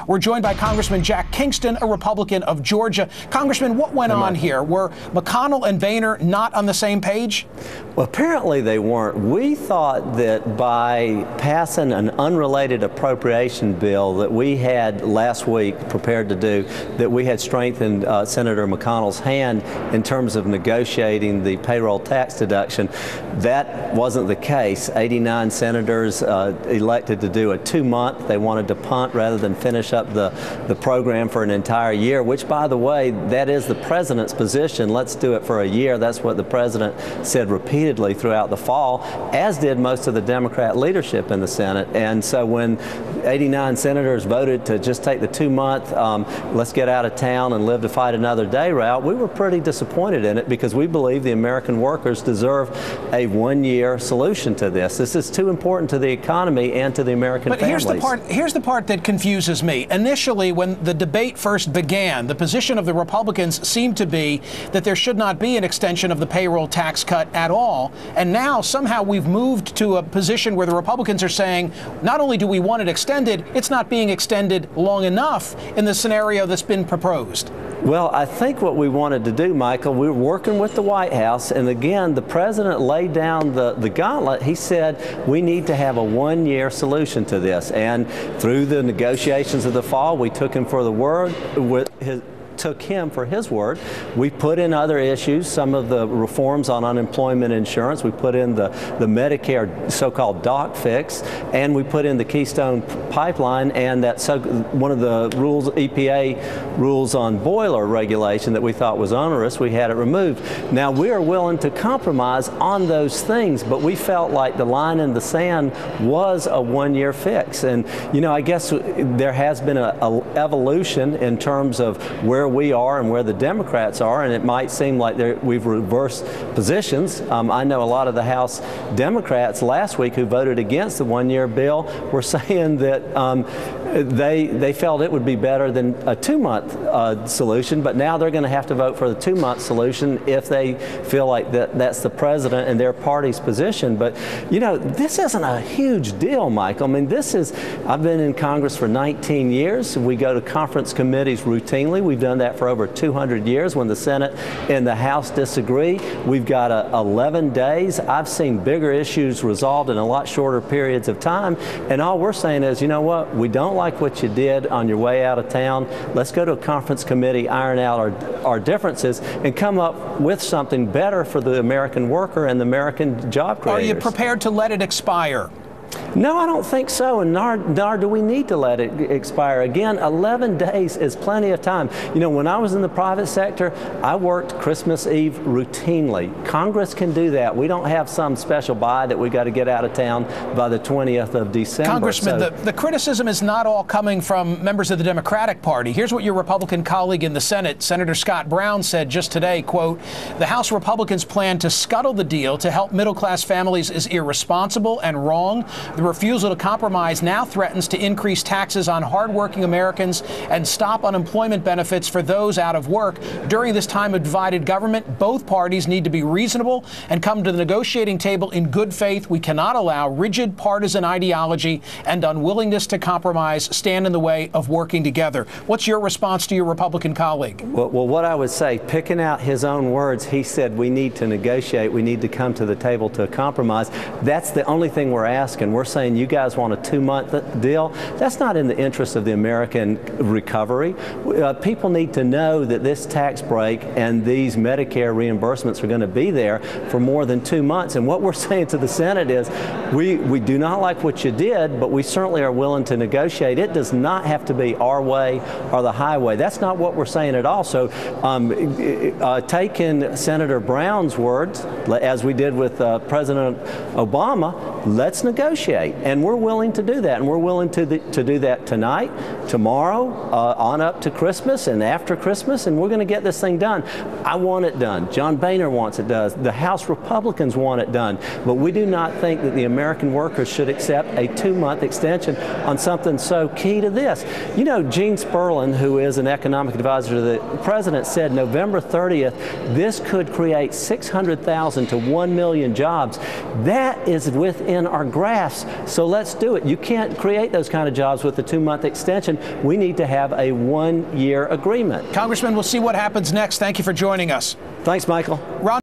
We're joined by Congressman Jack Kingston, a Republican of Georgia. Congressman, what went on here? Were McConnell and Boehner not on the same page? Well, apparently they weren't. We thought that by passing an unrelated appropriation bill that we had last week prepared to do, that we had strengthened Senator McConnell's hand in terms of negotiating the payroll tax deduction. That wasn't the case. 89 senators elected to do a 2-month. They wanted to punt rather than finish up the program for an entire year, which, by the way, that is the president's position. Let's do it for a year. That's what the president said repeatedly throughout the fall, as did most of the Democrat leadership in the Senate. And so when 89 senators voted to just take the 2-month, let's get out of town and live to fight another day route, we were pretty disappointed in it because we believe the American workers deserve a 1-year solution to this. This is too important to the economy and to the American families. But here's the part that confuses me. Initially, when the debate first began, the position of the Republicans seemed to be that there should not be an extension of the payroll tax cut at all. And now somehow we've moved to a position where the Republicans are saying, not only do we want it extended, it's not being extended long enough in the scenario that's been proposed. Well, I think what we wanted to do, Michael, we were working with the White House, and again, the president laid down the gauntlet. He said we need to have a 1-year solution to this, and through the negotiations of the fall, we took him for the word. Took him for his word. We put in other issues, some of the reforms on unemployment insurance. We put in the Medicare so-called doc fix, and we put in the Keystone pipeline and that one of the rules, EPA rules on boiler regulation that we thought was onerous. We had it removed. Now we are willing to compromise on those things, but we felt like the line in the sand was a 1-year fix. And you know, I guess there has been an evolution in terms of where we are and where the Democrats are, and it might seem like we've reversed positions. I know a lot of the House Democrats last week who voted against the 1-year bill were saying that they felt it would be better than a 2-month solution, but now they're going to have to vote for the 2-month solution if they feel like that's the president and their party's position. But you know, this isn't a huge deal, Michael. I mean, I've been in Congress for 19 years. We go to conference committees routinely. We've done that for over 200 years. When the Senate and the House disagree, we've got 11 days. I've seen bigger issues resolved in a lot shorter periods of time, and all we're saying is, you know what, we don't like what you did on your way out of town. Let's go to a conference committee, iron out our differences, and come up with something better for the American worker and the American job creators. Are you prepared to let it expire? No, I don't think so, and nor do we need to let it expire. Again, 11 days is plenty of time. You know, when I was in the private sector, I worked Christmas Eve routinely. Congress can do that. We don't have some special buy that we got to get out of town by the 20th of December. Congressman, the criticism is not all coming from members of the Democratic Party. Here's what your Republican colleague in the Senate, Senator Scott Brown, said just today, quote, "The House Republicans' plan to scuttle the deal to help middle-class families is irresponsible and wrong. The refusal to compromise now threatens to increase taxes on hardworking Americans and stop unemployment benefits for those out of work. During this time of divided government, both parties need to be reasonable and come to the negotiating table in good faith. We cannot allow rigid partisan ideology and unwillingness to compromise stand in the way of working together." What's your response to your Republican colleague? Well, what I would say, picking out his own words, he said we need to negotiate, we need to come to the table to a compromise. That's the only thing we're asking. We're saying you guys want a 2-month deal. That's not in the interest of the American recovery. People need to know that this tax break and these Medicare reimbursements are going to be there for more than 2 months. And what we're saying to the Senate is we do not like what you did, but we certainly are willing to negotiate. It does not have to be our way or the highway. That's not what we're saying at all. So taking Senator Brown's words, as we did with President Obama, let's negotiate. And we're willing to do that. And we're willing to do that tonight, tomorrow, on up to Christmas and after Christmas. And we're going to get this thing done. I want it done. John Boehner wants it done. The House Republicans want it done. But we do not think that the American workers should accept a 2-month extension on something so key to this. You know, Gene Sperling, who is an economic advisor to the president, said November 30th, this could create 600,000 to 1 million jobs. That is within our grasp. So let's do it. You can't create those kind of jobs with a 2-month extension. We need to have a 1-year agreement. Congressman, we'll see what happens next. Thank you for joining us. Thanks, Michael. Ron